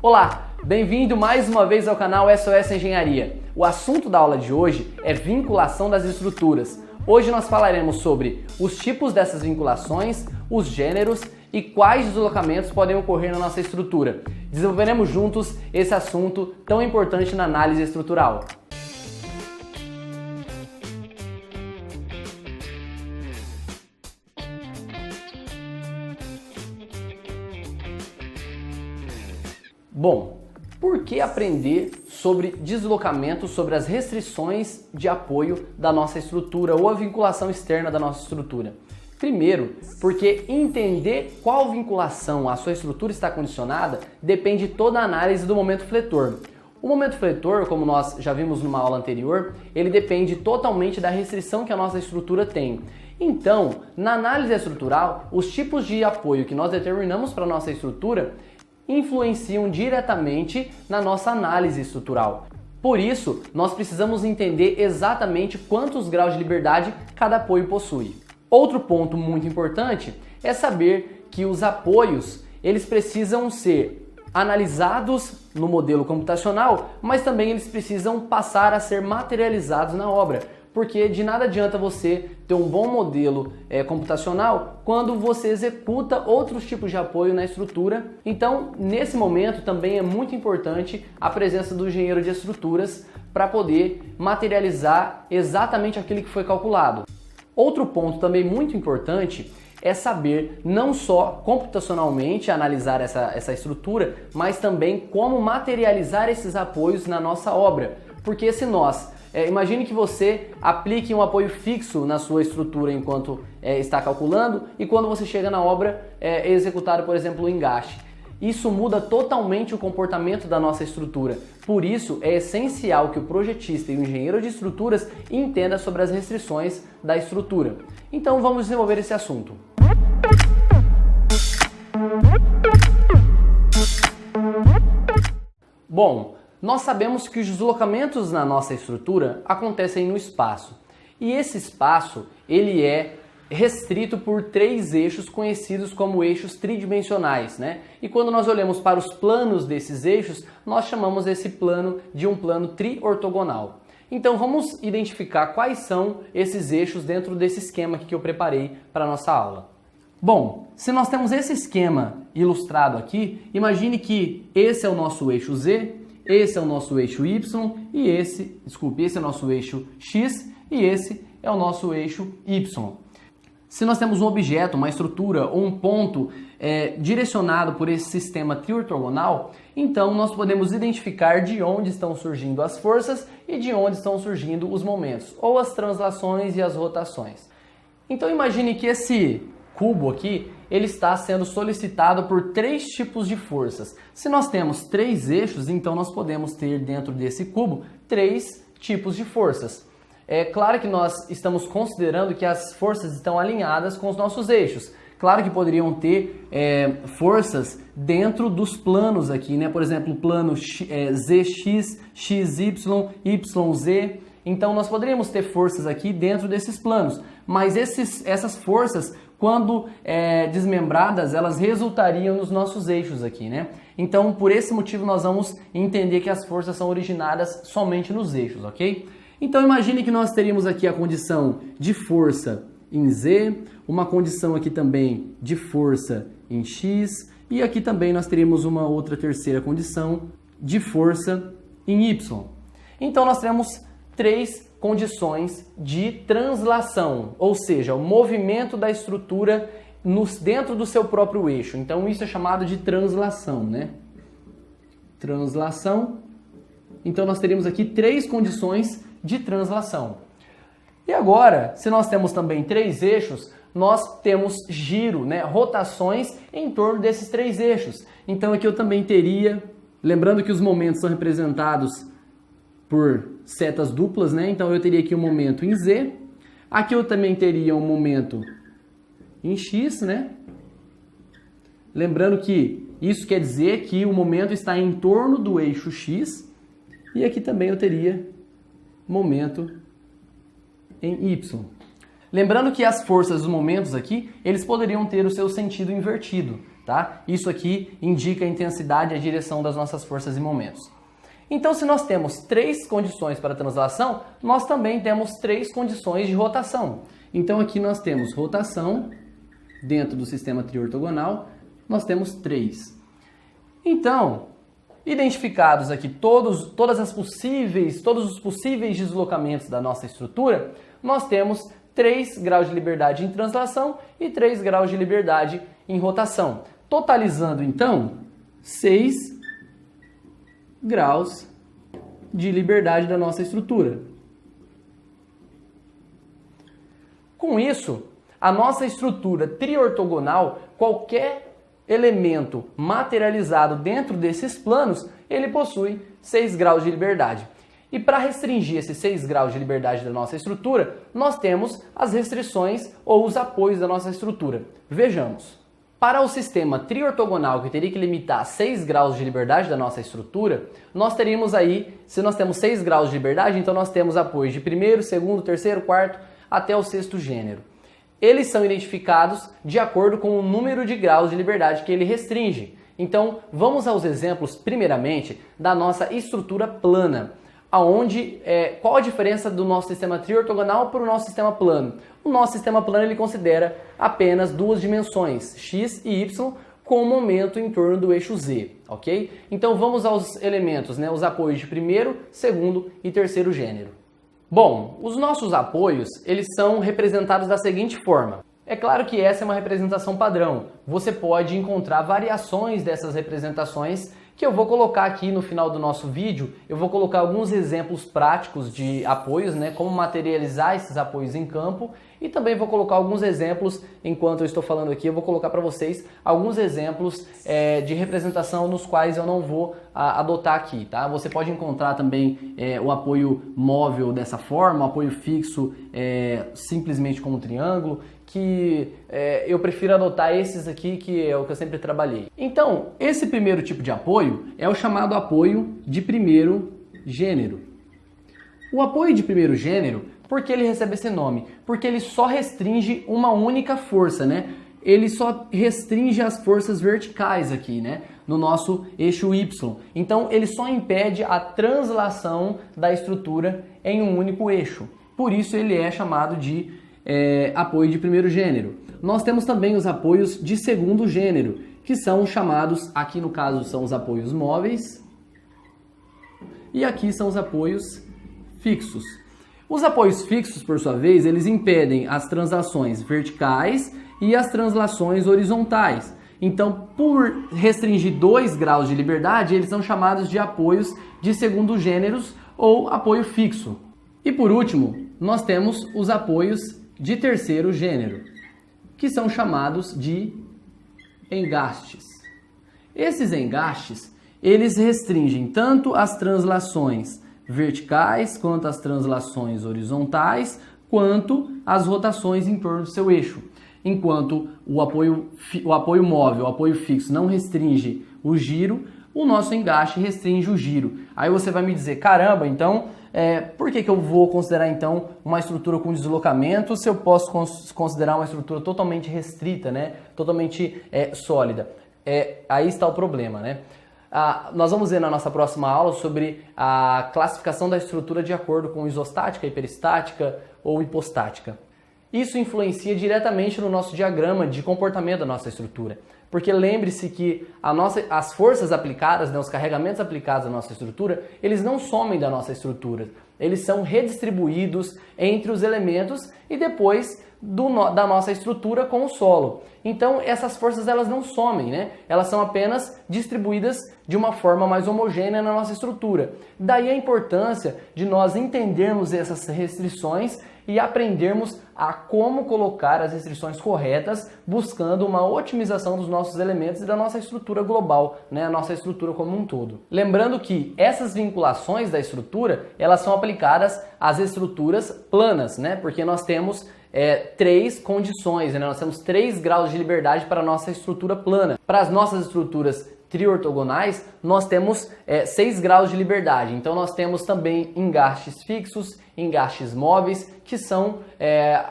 Olá, bem-vindo mais uma vez ao canal SOS Engenharia. O assunto da aula de hoje é vinculação das estruturas. Hoje nós falaremos sobre os tipos dessas vinculações, os gêneros e quais deslocamentos podem ocorrer na nossa estrutura. Desenvolveremos juntos esse assunto tão importante na análise estrutural. Bom, por que aprender sobre deslocamento, sobre as restrições de apoio da nossa estrutura ou a vinculação externa da nossa estrutura? Primeiro, porque entender qual vinculação a sua estrutura está condicionada depende toda a análise do momento fletor. O momento fletor, como nós já vimos numa aula anterior, ele depende totalmente da restrição que a nossa estrutura tem. Então, na análise estrutural, os tipos de apoio que nós determinamos para a nossa estrutura influenciam diretamente na nossa análise estrutural. Por isso, nós precisamos entender exatamente quantos graus de liberdade cada apoio possui. Outro ponto muito importante é saber que os apoios, eles precisam ser analisados no modelo computacional, mas também eles precisam passar a ser materializados na obra. Porque de nada adianta você ter um bom modelo computacional quando você executa outros tipos de apoio na estrutura. Então, nesse momento também é muito importante a presença do engenheiro de estruturas para poder materializar exatamente aquilo que foi calculado. Outro ponto também muito importante é saber não só computacionalmente analisar essa estrutura, mas também como materializar esses apoios na nossa obra. Porque se nós imagine que você aplique um apoio fixo na sua estrutura enquanto está calculando e quando você chega na obra é executado, por exemplo, o engaste. Isso muda totalmente o comportamento da nossa estrutura. Por isso, é essencial que o projetista e o engenheiro de estruturas entenda sobre as restrições da estrutura. Então vamos desenvolver esse assunto. Bom, nós sabemos que os deslocamentos na nossa estrutura acontecem no espaço. E esse espaço, ele é restrito por três eixos conhecidos como eixos tridimensionais, né? E quando nós olhamos para os planos desses eixos, nós chamamos esse plano de um plano triortogonal. Então vamos identificar quais são esses eixos dentro desse esquema que eu preparei para a nossa aula. Bom, se nós temos esse esquema ilustrado aqui, imagine que esse é o nosso eixo Z, esse é o nosso eixo Y e esse é o nosso eixo X e esse é o nosso eixo Y. Se nós temos um objeto, uma estrutura ou um ponto direcionado por esse sistema triortogonal, então nós podemos identificar de onde estão surgindo as forças e de onde estão surgindo os momentos, ou as translações e as rotações. Então imagine que esse cubo aqui, ele está sendo solicitado por três tipos de forças. Se nós temos três eixos, então nós podemos ter dentro desse cubo três tipos de forças. É claro que nós estamos considerando que as forças estão alinhadas com os nossos eixos. Claro que poderiam ter forças dentro dos planos aqui, né? Por exemplo, o plano ZX, XY, YZ. Então nós poderíamos ter forças aqui dentro desses planos. Mas essas forças, quando desmembradas, elas resultariam nos nossos eixos aqui, né? Então, por esse motivo, nós vamos entender que as forças são originadas somente nos eixos, ok? Então, imagine que nós teríamos aqui a condição de força em Z, uma condição aqui também de força em X, e aqui também nós teríamos uma outra terceira condição de força em Y. Então, nós temos três condições de translação, ou seja, o movimento da estrutura dentro do seu próprio eixo. Então isso é chamado de translação, né? Translação. Então nós teríamos aqui três condições de translação. E agora, se nós temos também três eixos, nós temos giro, né? Rotações em torno desses três eixos. Então aqui eu também teria, lembrando que os momentos são representados por setas duplas, né? Então eu teria aqui um momento em Z, aqui eu também teria um momento em X, né? Lembrando que isso quer dizer que o momento está em torno do eixo X, e aqui também eu teria momento em Y. Lembrando que as forças dos momentos aqui, eles poderiam ter o seu sentido invertido. tá? Isso aqui indica a intensidade e a direção das nossas forças e momentos. Então, se nós temos 3 condições para translação, nós também temos 3 condições de rotação. Então, aqui nós temos rotação dentro do sistema triortogonal, nós temos 3. Então, identificados aqui todos os possíveis deslocamentos da nossa estrutura, nós temos 3 graus de liberdade em translação e 3 graus de liberdade em rotação. Totalizando, então, 6 graus de liberdade da nossa estrutura. Com isso, a nossa estrutura triortogonal, qualquer elemento materializado dentro desses planos, ele possui 6 graus de liberdade. E para restringir esses 6 graus de liberdade da nossa estrutura, nós temos as restrições ou os apoios da nossa estrutura. Vejamos. Para o sistema triortogonal, que teria que limitar 6 graus de liberdade da nossa estrutura, nós teríamos aí, se nós temos 6 graus de liberdade, então nós temos apoios de primeiro, segundo, terceiro, quarto, até o sexto gênero. Eles são identificados de acordo com o número de graus de liberdade que ele restringe. Então, vamos aos exemplos, primeiramente, da nossa estrutura plana. Qual a diferença do nosso sistema triortogonal para o nosso sistema plano? O nosso sistema plano ele considera apenas 2 dimensões, x e y, com momento em torno do eixo z, ok? Então vamos aos elementos, né? Os apoios de primeiro, segundo e terceiro gênero. Bom, os nossos apoios eles são representados da seguinte forma. É claro que essa é uma representação padrão. Você pode encontrar variações dessas representações que eu vou colocar aqui no final do nosso vídeo. Eu vou colocar alguns exemplos práticos de apoios, né, como materializar esses apoios em campo, e também vou colocar alguns exemplos, enquanto eu estou falando aqui, eu vou colocar para vocês alguns exemplos de representação nos quais eu não vou adotar aqui, tá? Você pode encontrar também o apoio móvel dessa forma, o apoio fixo simplesmente com um triângulo, que eu prefiro adotar esses aqui, que é o que eu sempre trabalhei. Então, esse primeiro tipo de apoio é o chamado apoio de primeiro gênero. O apoio de primeiro gênero, por que ele recebe esse nome? Porque ele só restringe uma única força, né? Ele só restringe as forças verticais aqui, né? No nosso eixo Y. Então, ele só impede a translação da estrutura em um único eixo. Por isso, ele é chamado de apoio de primeiro gênero. Nós temos também os apoios de segundo gênero, que são chamados, aqui no caso são os apoios móveis, e aqui são os apoios fixos. Os apoios fixos, por sua vez, eles impedem as translações verticais e as translações horizontais. Então, por restringir 2 graus de liberdade, eles são chamados de apoios de segundo gêneros ou apoio fixo. E por último, nós temos os apoios de terceiro gênero, que são chamados de engastes. Esses engastes, eles restringem tanto as translações verticais, quanto as translações horizontais, quanto as rotações em torno do seu eixo. Enquanto o apoio móvel, o apoio fixo não restringe o giro, o nosso engaste restringe o giro. Aí você vai me dizer, caramba, então por que eu vou considerar então uma estrutura com deslocamento se eu posso considerar uma estrutura totalmente restrita, né? Totalmente sólida? Aí está o problema, né? Nós vamos ver na nossa próxima aula sobre a classificação da estrutura de acordo com isostática, hiperestática ou hipostática. Isso influencia diretamente no nosso diagrama de comportamento da nossa estrutura. Porque lembre-se que as forças aplicadas, né, os carregamentos aplicados à nossa estrutura, eles não somem da nossa estrutura. Eles são redistribuídos entre os elementos e depois da nossa estrutura com o solo. Então essas forças elas não somem, né? Elas são apenas distribuídas de uma forma mais homogênea na nossa estrutura. Daí a importância de nós entendermos essas restrições e aprendermos a como colocar as restrições corretas, buscando uma otimização dos nossos elementos e da nossa estrutura global, né? A nossa estrutura como um todo. Lembrando que essas vinculações da estrutura, elas são aplicadas às estruturas planas, né? Porque nós temos 3 condições, né? Nós temos 3 graus de liberdade para a nossa estrutura plana. Para as nossas estruturas triortogonais, nós temos 6 graus de liberdade. Então nós temos também engastes fixos, engastes móveis, que são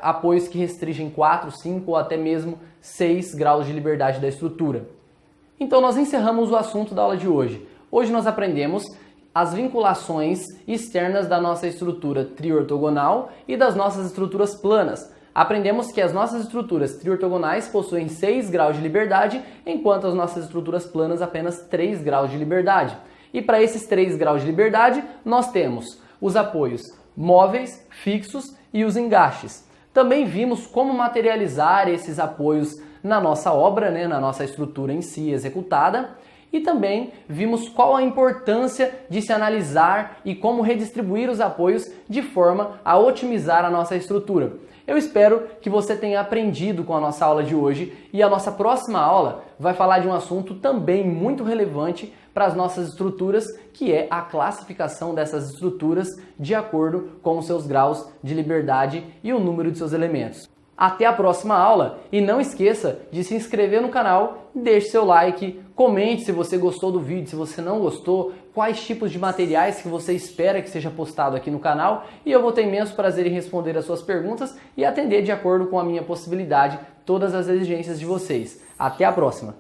apoios que restringem 4, 5 ou até mesmo 6 graus de liberdade da estrutura. Então nós encerramos o assunto da aula de hoje. Hoje nós aprendemos as vinculações externas da nossa estrutura triortogonal e das nossas estruturas planas. Aprendemos que as nossas estruturas triortogonais possuem 6 graus de liberdade, enquanto as nossas estruturas planas apenas 3 graus de liberdade. E para esses 3 graus de liberdade, nós temos os apoios móveis, fixos e os engastes. Também vimos como materializar esses apoios na nossa obra, na nossa estrutura em si executada. E também vimos qual a importância de se analisar e como redistribuir os apoios de forma a otimizar a nossa estrutura. Eu espero que você tenha aprendido com a nossa aula de hoje e a nossa próxima aula vai falar de um assunto também muito relevante para as nossas estruturas, que é a classificação dessas estruturas de acordo com os seus graus de liberdade e o número de seus elementos. Até a próxima aula e não esqueça de se inscrever no canal, deixe seu like, comente se você gostou do vídeo, se você não gostou, quais tipos de materiais que você espera que seja postado aqui no canal e eu vou ter imenso prazer em responder as suas perguntas e atender de acordo com a minha possibilidade todas as exigências de vocês. Até a próxima!